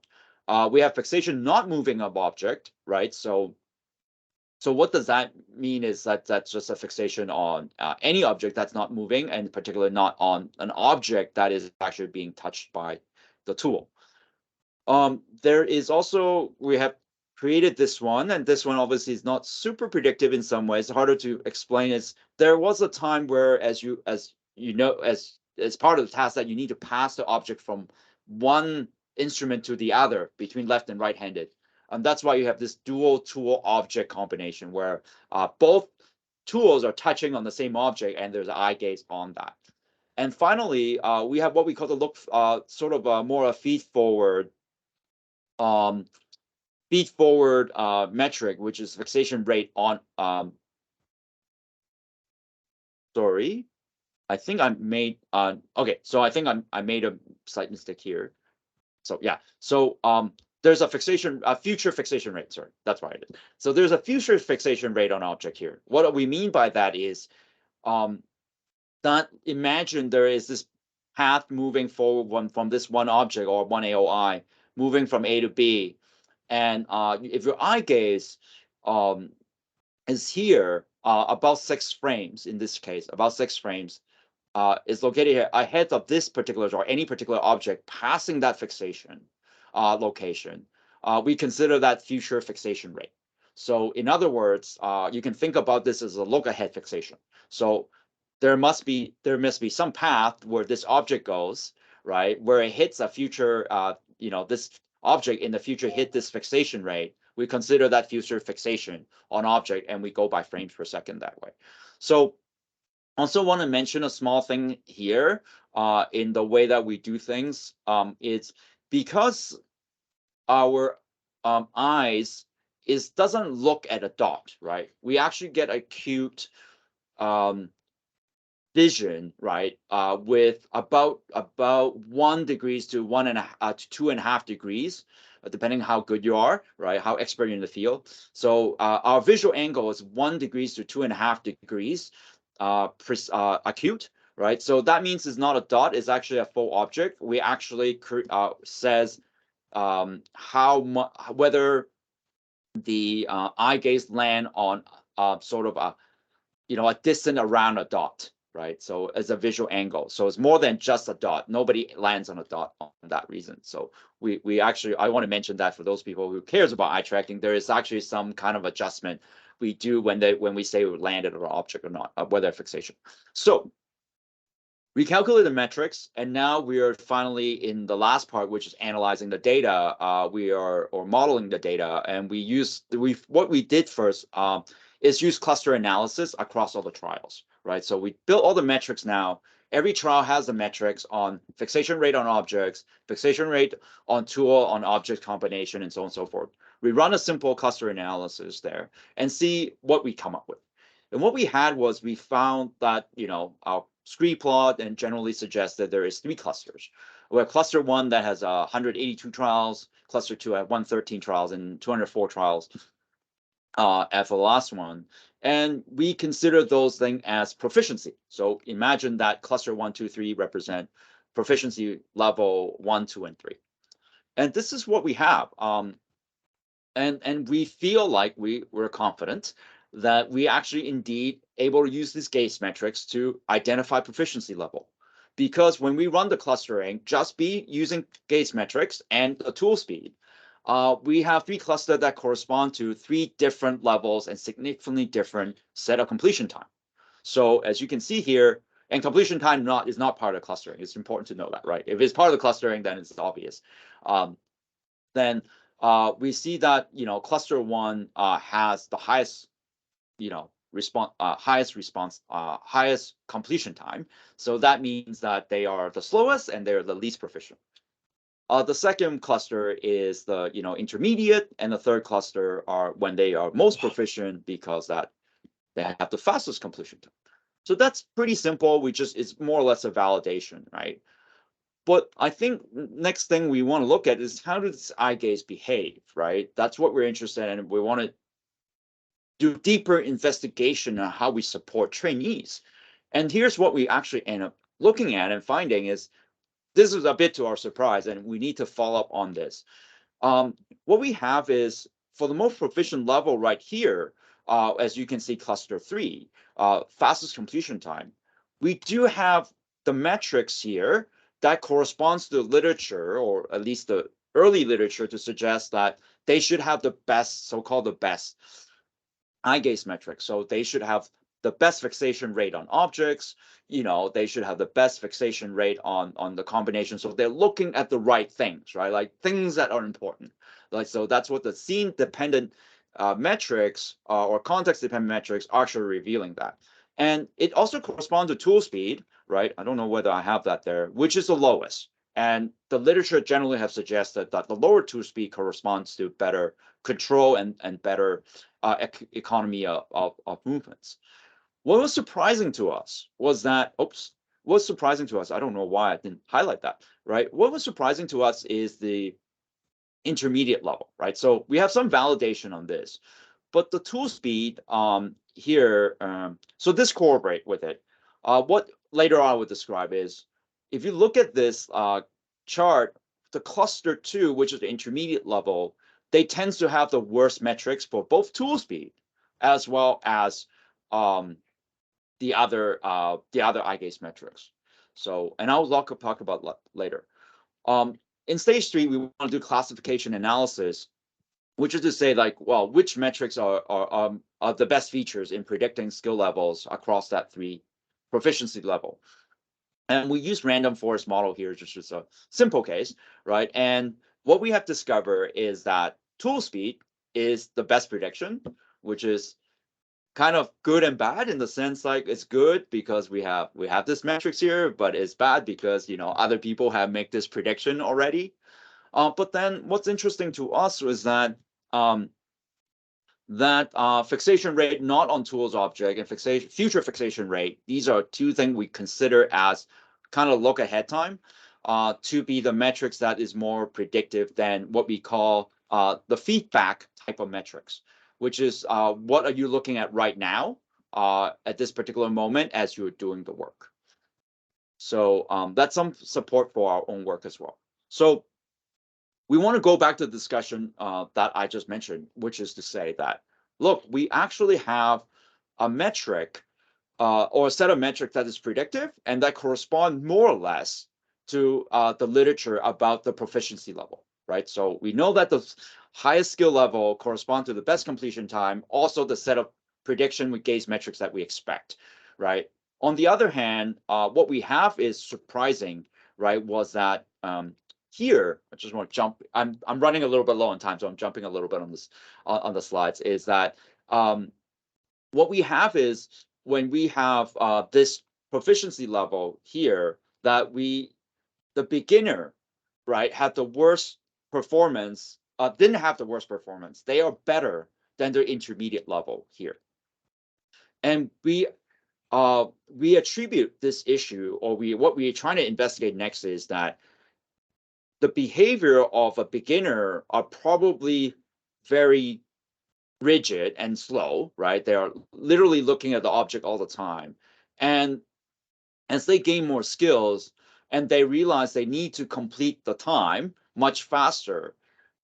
We have fixation not moving of object, right? So what does that mean is that that's just a fixation on any object that's not moving, and particularly not on an object that is actually being touched by the tool. There is also, we have created this one, and this one obviously is not super predictive in some ways, harder to explain. Is there was a time where, as part of the task, that you need to pass the object from one instrument to the other between left and right-handed. And that's why you have this dual tool object combination, where both tools are touching on the same object and there's an eye gaze on that. And finally, we have what we call the look, sort of more a feed forward metric, which is fixation rate on. Sorry, I think I made okay. So I think I made a slight mistake here. So yeah, so there's a future fixation rate. Sorry, that's why I did. So there's a future fixation rate on object here. What we mean by that is, that imagine there is this path moving forward from this one object or one AOI moving from A to B, and if your eye gaze is here, about 6 frames in this case, about 6 frames. Is located here ahead of this particular or any particular object passing that fixation location. We consider that future fixation rate. So in other words, you can think about this as a look-ahead fixation. So there must be some path where this object goes, right? Where it hits a future, this object in the future hit this fixation rate. We consider that future fixation on object, and we go by frames per second that way. So also want to mention a small thing here in the way that we do things. It's because our eyes doesn't look at a dot, right? We actually get acute vision, right, with about 1 degrees to 2.5 degrees, depending how good you are, right, how expert in the field. So our visual angle is 1 degrees to 2.5 degrees acute, right? So that means it's not a dot; it's actually a full object. We actually says whether the eye gaze land on sort of a distance around a dot, right? So as a visual angle. So it's more than just a dot. Nobody lands on a dot on that reason. So we actually, I want to mention that for those people who cares about eye tracking, there is actually some kind of adjustment we do when we say we landed on an object or not, whether fixation. So we calculate the metrics, and now we are finally in the last part, which is analyzing the data. Or modeling the data, and what we did first is use cluster analysis across all the trials, right? So we built all the metrics now. Every trial has the metrics on fixation rate on objects, fixation rate on tool, on object combination, and so on and so forth. We run a simple cluster analysis there and see what we come up with. And what we had was we found that, our scree plot and generally suggests that there is 3 clusters. We have cluster 1 that has 182 trials, cluster 2 at 113 trials, and 204 trials at the last one. And we consider those things as proficiency. So imagine that cluster 1, 2, 3 represent proficiency level 1, 2, and 3. And this is what we have. And we feel like we're confident that we actually indeed able to use these gaze metrics to identify proficiency level. Because when we run the clustering, just be using gaze metrics and the tool speed, we have 3 clusters that correspond to 3 different levels and significantly different set of completion time. So as you can see here, and completion time is not part of clustering. It's important to know that, right? If it's part of the clustering, then it's obvious. Then we see that cluster 1 has the highest highest completion time. So that means that they are the slowest and they're the least proficient. The second cluster is the intermediate, and the third cluster are when they are most proficient because that they have the fastest completion time. So that's pretty simple. It's more or less a validation, right? But I think next thing we want to look at is how does eye gaze behave, right? That's what we're interested in. We want to do deeper investigation on how we support trainees. And here's what we actually end up looking at and finding is this is a bit to our surprise, and we need to follow up on this. What we have is for the most proficient level right here, as you can see, cluster 3, fastest completion time, we do have the metrics here that corresponds to the literature, or at least the early literature, to suggest that they should have the best, so-called the best eye gaze metrics. So they should have the best fixation rate on objects. They should have the best fixation rate on the combination. So they're looking at the right things, right? Like things that are important. Like, so that's what the scene dependent metrics or context dependent metrics are actually revealing that. And it also corresponds to tool speed, right? I don't know whether I have that there, which is the lowest. And the literature generally have suggested that the lower tool speed corresponds to better control and better economy of movements. What was surprising to us was that, what's surprising to us, I don't know why I didn't highlight that, right? What was surprising to us is the intermediate level, right? So we have some validation on this, but the tool speed here, so this correlate with it. What later on I would describe is, if you look at this chart, the cluster 2, which is the intermediate level, they tend to have the worst metrics for both tool speed as well as the other eye gaze metrics. So, and I'll talk about later. In stage 3, we want to do classification analysis. which is to say, like, well, which metrics are the best features in predicting skill levels across that 3 proficiency level. And we use random forest model here, just as a simple case, right? And what we have discovered is that tool speed is the best prediction, which is kind of good and bad in the sense, like, it's good because we have this metrics here, but it's bad because, you know, other people have made this prediction already. But then what's interesting to us was that fixation rate not on tools object and future fixation rate, these are 2 things we consider as kind of look ahead time to be the metrics that is more predictive than what we call the feedback type of metrics, which is what are you looking at right now at this particular moment as you're doing the work. So that's some support for our own work as well. So we want to go back to the discussion that I just mentioned, which is to say that, look, we actually have a metric or a set of metrics that is predictive and that correspond more or less to the literature about the proficiency level, right? So we know that the highest skill level correspond to the best completion time, also the set of prediction with gaze metrics that we expect, right? On the other hand, what we have is surprising, right? Was that here, I just want to jump. I'm running a little bit low on time, so I'm jumping a little bit on this on the slides. Is that what we have is when we have this proficiency level here, that the beginner, right, had the worst performance, didn't have the worst performance. They are better than their intermediate level here, and we attribute this issue, or what we are trying to investigate next is that the behavior of a beginner are probably very rigid and slow, right? They are literally looking at the object all the time. And as they gain more skills and they realize they need to complete the time much faster,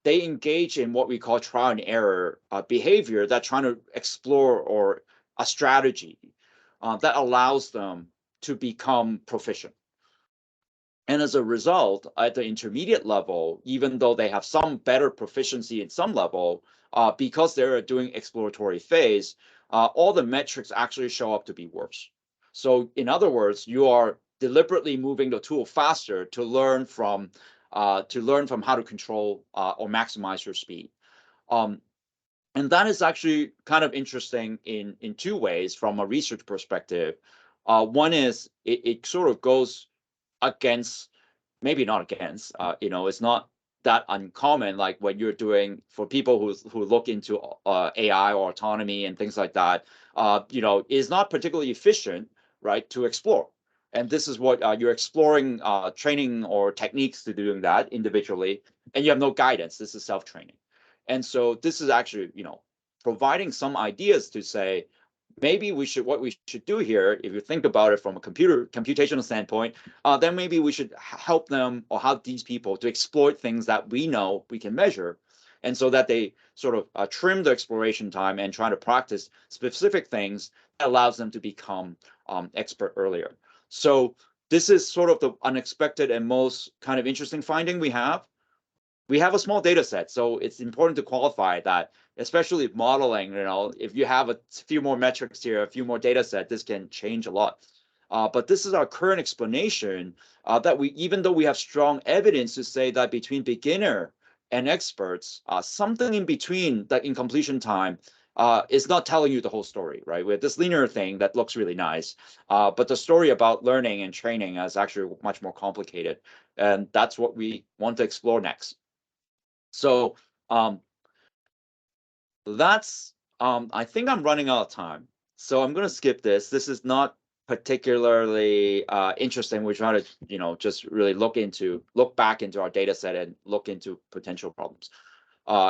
they engage in what we call trial and error behavior that trying to explore or a strategy that allows them to become proficient. And as a result, at the intermediate level, even though they have some better proficiency in some level, because they're doing exploratory phase, all the metrics actually show up to be worse. So in other words, you are deliberately moving the tool faster to learn from how to control or maximize your speed. And that is actually kind of interesting in 2 ways from a research perspective. One is it sort of goes against, maybe not against, it's not that uncommon, like when you're doing, for people who look into AI or autonomy and things like that, is not particularly efficient, right, to explore. And this is what you're exploring training or techniques to doing that individually, and you have no guidance. This is self-training. And so this is actually, providing some ideas to say, maybe what we should do here, if you think about it from a computational standpoint, then maybe we should help them or help these people to exploit things that we know we can measure, and so that they sort of trim the exploration time and try to practice specific things that allows them to become expert earlier. So this is sort of the unexpected and most kind of interesting finding we have. We have a small data set, so it's important to qualify that, especially modeling, if you have a few more metrics here, a few more data set, this can change a lot. But this is our current explanation that even though we have strong evidence to say that between beginner and experts, something in between that in completion time is not telling you the whole story, right? We have this linear thing that looks really nice, but the story about learning and training is actually much more complicated. And that's what we want to explore next. So that's I think I'm running out of time, so I'm going to skip this. This is not particularly interesting. We're trying to just really look back into our data set and look into potential problems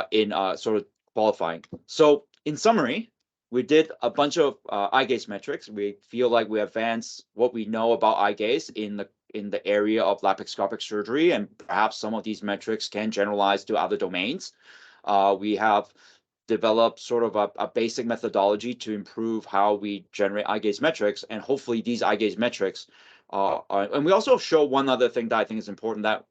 in sort of qualifying. So in summary, we did a bunch of eye gaze metrics. We feel like we advanced what we know about eye gaze in the area of laparoscopic surgery, and perhaps some of these metrics can generalize to other domains. We have developed sort of a basic methodology to improve how we generate eye gaze metrics, and hopefully these eye gaze metrics and we also show one other thing that I think is important, that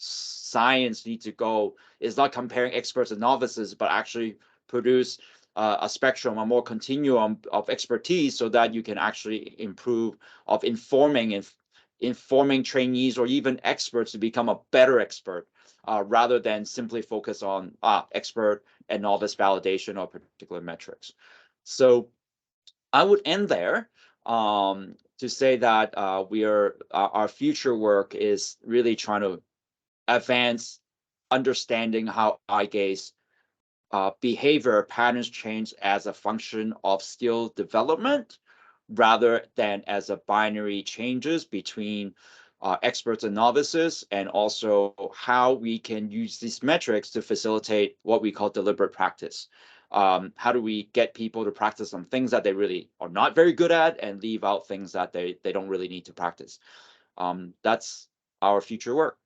science needs to go is not comparing experts and novices, but actually produce a spectrum, a more continuum of expertise, so that you can actually improve of informing trainees or even experts to become a better expert, rather than simply focus on expert and novice validation of particular metrics. So I would end there, to say that our future work is really trying to advance understanding how eye gaze behavior patterns change as a function of skill development, rather than as a binary changes between experts and novices, and also how we can use these metrics to facilitate what we call deliberate practice. How do we get people to practice on things that they really are not very good at and leave out things that they don't really need to practice? That's our future work.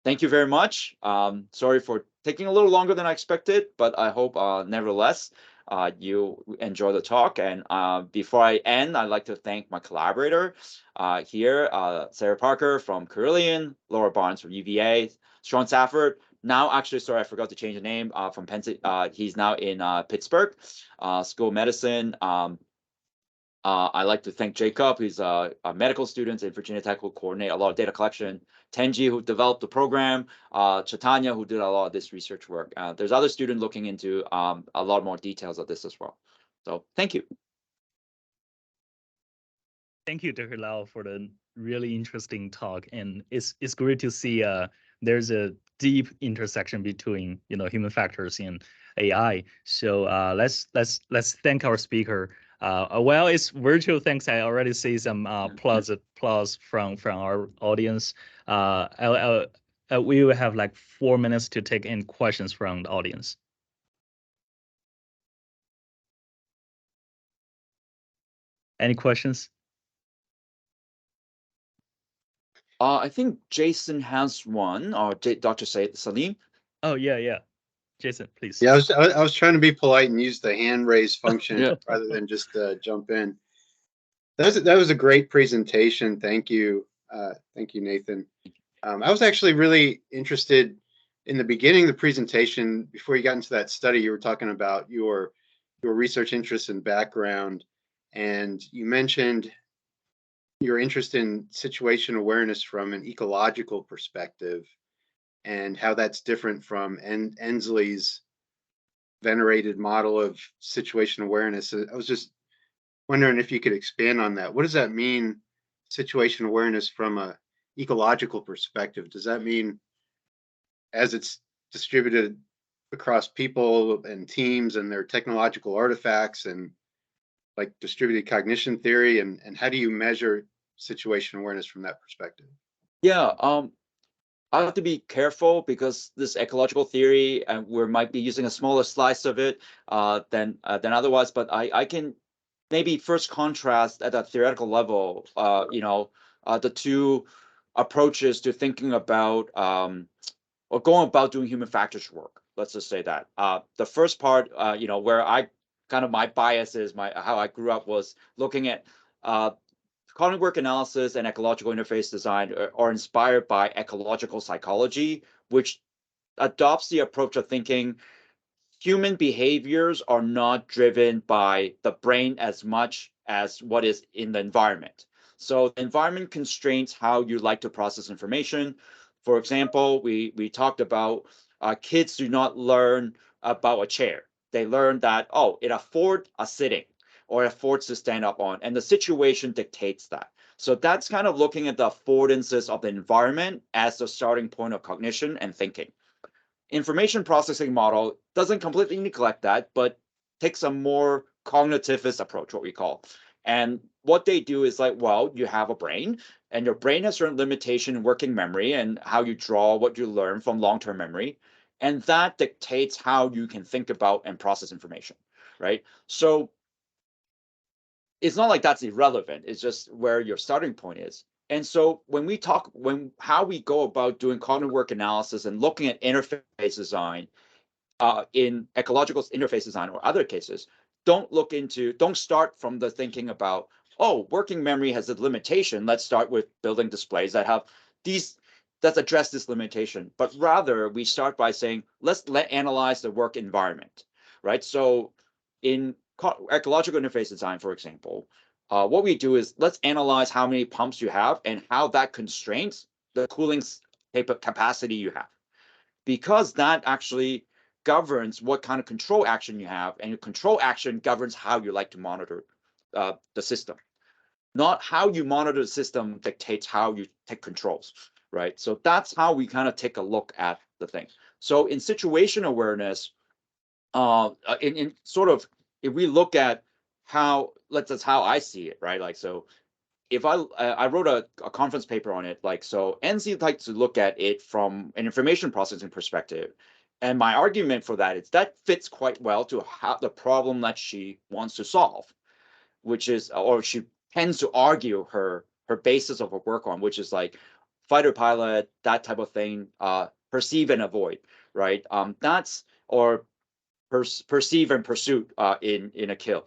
Thank you very much. Sorry for taking a little longer than I expected, but I hope nevertheless you enjoy the talk. And before I end, I'd like to thank my collaborator here, Sarah Parker from Carillion, Laura Barnes from UVA, Sean Safford. Now, actually, sorry, I forgot to change the name from Penn State. He's now in Pittsburgh School of Medicine. I'd like to thank Jacob, who's a medical student at Virginia Tech, who coordinate a lot of data collection. Tenji, who developed the program. Chaitanya, who did a lot of this research work. There's other students looking into a lot more details of this as well. So thank you. Thank you, Dr. Lau, for the really interesting talk. And it's great to see there's a deep intersection between human factors and AI. So let's thank our speaker. Well, it's virtual thanks. I already see some applause from our audience. We will have like 4 minutes to take in questions from the audience. Any questions? I think Jason has one, or Dr. Salim. Oh, yeah. Jason, please. Yeah, I was trying to be polite and use the hand raise function rather than just jump in. That was a great presentation. Thank you, Nathan. I was actually really interested in the beginning of the presentation, before you got into that study. You were talking about your research interests and background, and you mentioned your interest in situation awareness from an ecological perspective, and how that's different from Ensley's venerated model of situation awareness. I was just wondering if you could expand on that. What does that mean, situation awareness from a ecological perspective? Does that mean as it's distributed across people and teams and their technological artifacts, and like distributed cognition theory, and how do you measure situation awareness from that perspective? Yeah, I have to be careful because this ecological theory, and we might be using a smaller slice of it than otherwise. But I can maybe first contrast at a theoretical level, the two approaches to thinking about or going about doing human factors work. Let's just say that the first part, where I kind of my bias is how I grew up was looking at cognitive work analysis and ecological interface design are inspired by ecological psychology, which adopts the approach of thinking human behaviors are not driven by the brain as much as what is in the environment. So the environment constrains how you like to process information. For example, we talked about kids do not learn about a chair. They learn that, oh, it affords a sitting, or affords to stand up on, and the situation dictates that. So that's kind of looking at the affordances of the environment as the starting point of cognition and thinking. Information processing model doesn't completely neglect that, but takes a more cognitivist approach, what we call. And what they do is like, well, you have a brain, and your brain has certain limitation in working memory and how you draw what you learn from long-term memory. And that dictates how you can think about and process information, right? So it's not like that's irrelevant. It's just where your starting point is. And so how we go about doing cognitive work analysis and looking at interface design in ecological interface design or other cases, don't start from the thinking about, oh, working memory has a limitation. Let's start with building displays that have these let's address this limitation, but rather we start by saying, let's analyze the work environment, right? So in ecological interface design, for example, what we do is let's analyze how many pumps you have and how that constrains the cooling capacity you have, because that actually governs what kind of control action you have, and your control action governs how you like to monitor the system. Not how you monitor the system dictates how you take controls, right? So that's how we kind of take a look at the thing. So in situation awareness, in sort of, if we look at how, that's how I see it, right? Like, so if I wrote a conference paper on it, like, so NC likes to look at it from an information processing perspective. And my argument for that is that fits quite well to how the problem that she wants to solve, which is, or she tends to argue her basis of her work on, which is like fighter pilot, that type of thing, perceive and avoid, right? That's, or perceive and pursuit in a kill.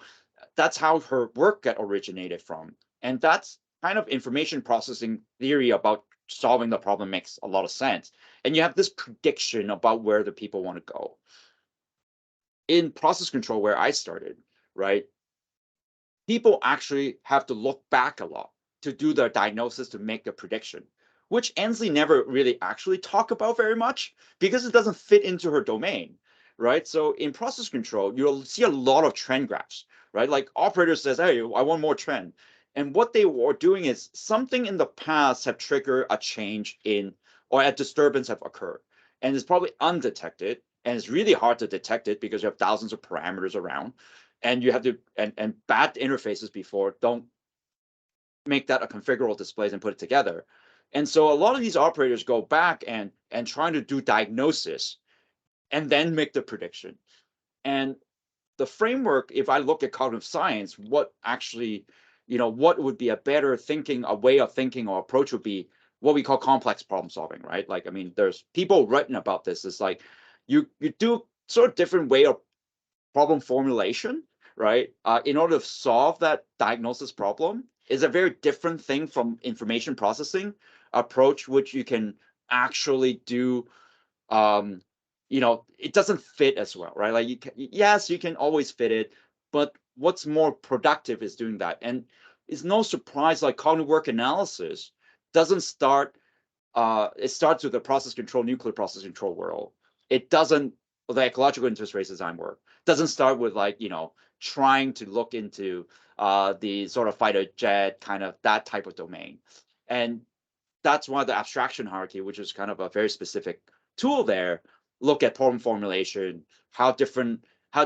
That's how her work got originated from. And that's kind of information processing theory about solving the problem makes a lot of sense. And you have this prediction about where the people want to go. In process control, where I started, right, people actually have to look back a lot to do their diagnosis, to make the prediction, which Ansley never really actually talk about very much because it doesn't fit into her domain, right? So in process control, you'll see a lot of trend graphs, right? Like operator says, hey, I want more trend. And what they were doing is something in the past have triggered a change in, or a disturbance have occurred. And it's probably undetected. And it's really hard to detect it because you have thousands of parameters around. And you have to, and bad interfaces before don't make that a configurable displays and put it together. And so a lot of these operators go back and trying to do diagnosis and then make the prediction. And the framework, if I look at cognitive science, what actually, what would be a better thinking, a way of thinking or approach would be what we call complex problem solving, right? Like, I mean, there's people written about this. It's like you do sort of different way of problem formulation, right? In order to solve that diagnosis problem is a very different thing from information processing approach, which you can actually do. It doesn't fit as well, right? Like yes, you can always fit it, but what's more productive is doing that. And it's no surprise, like cognitive work analysis doesn't start. It starts with the process control, nuclear process control world. It doesn't, the ecological interface design work doesn't start with like, trying to look into the sort of fighter jet, kind of that type of domain. And that's why the abstraction hierarchy, which is kind of a very specific tool there, look at problem formulation, how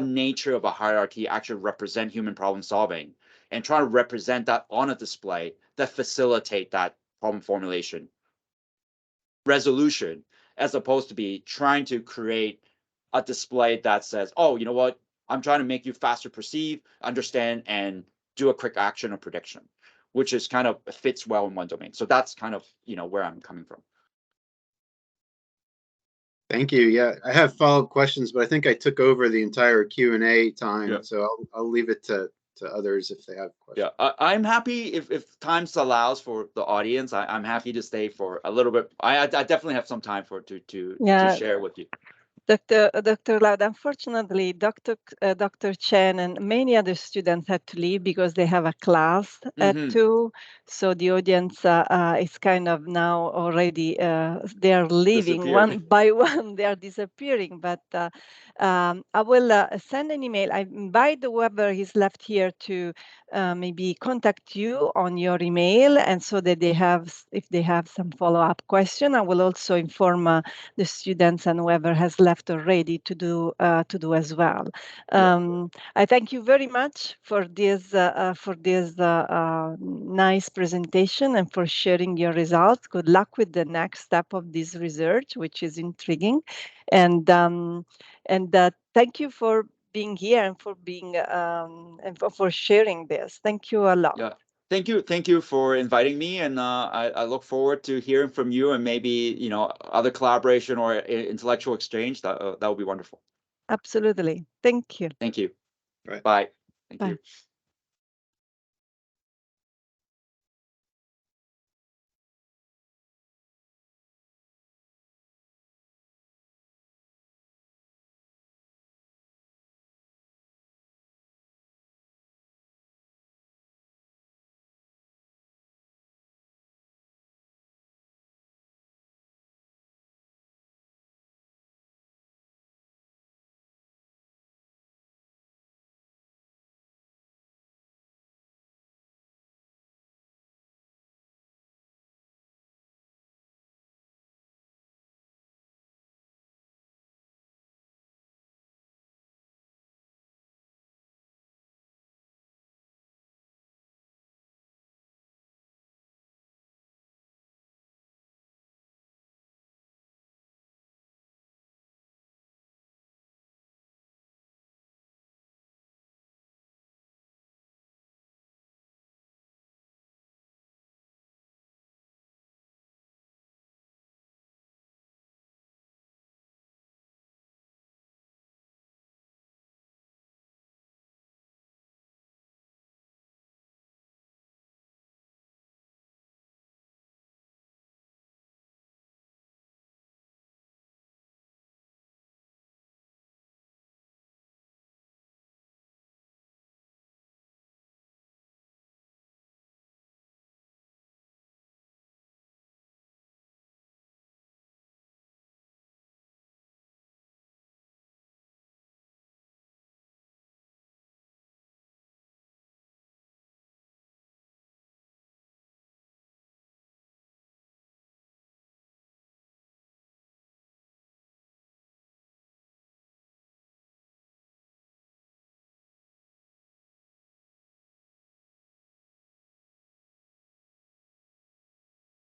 nature of a hierarchy actually represent human problem solving, and try to represent that on a display that facilitate that problem formulation resolution, as opposed to be trying to create a display that says, oh, you know what, I'm trying to make you faster perceive, understand, and do a quick action or prediction, which is kind of fits well in one domain. So that's kind of, where I'm coming from. Thank you. Yeah, I have follow-up questions, but I think I took over the entire Q&A time, Yeah. so I'll leave it to others if they have questions. Yeah, I'm happy if time allows for the audience. I'm happy to stay for a little bit. I definitely have some time to share with you. Dr. Loud, unfortunately, Dr. Chen and many other students had to leave because they have a class at 2. So the audience is kind of now already, they are leaving one by one, they are disappearing. But I will send an email. I invite whoever is left here to maybe contact you on your email, and so that if they have some follow-up question, I will also inform the students and whoever has left already to do as well. I thank you very much for this nice presentation and for sharing your results. Good luck with the next step of this research, which is intriguing, and thank you for being here and for being and for sharing this. Thank you a lot. Yeah. Thank you for inviting me, and I look forward to hearing from you, and maybe other collaboration or intellectual exchange. That would be wonderful. Absolutely. Thank you. Thank you. Right. Bye. Thank Bye. you.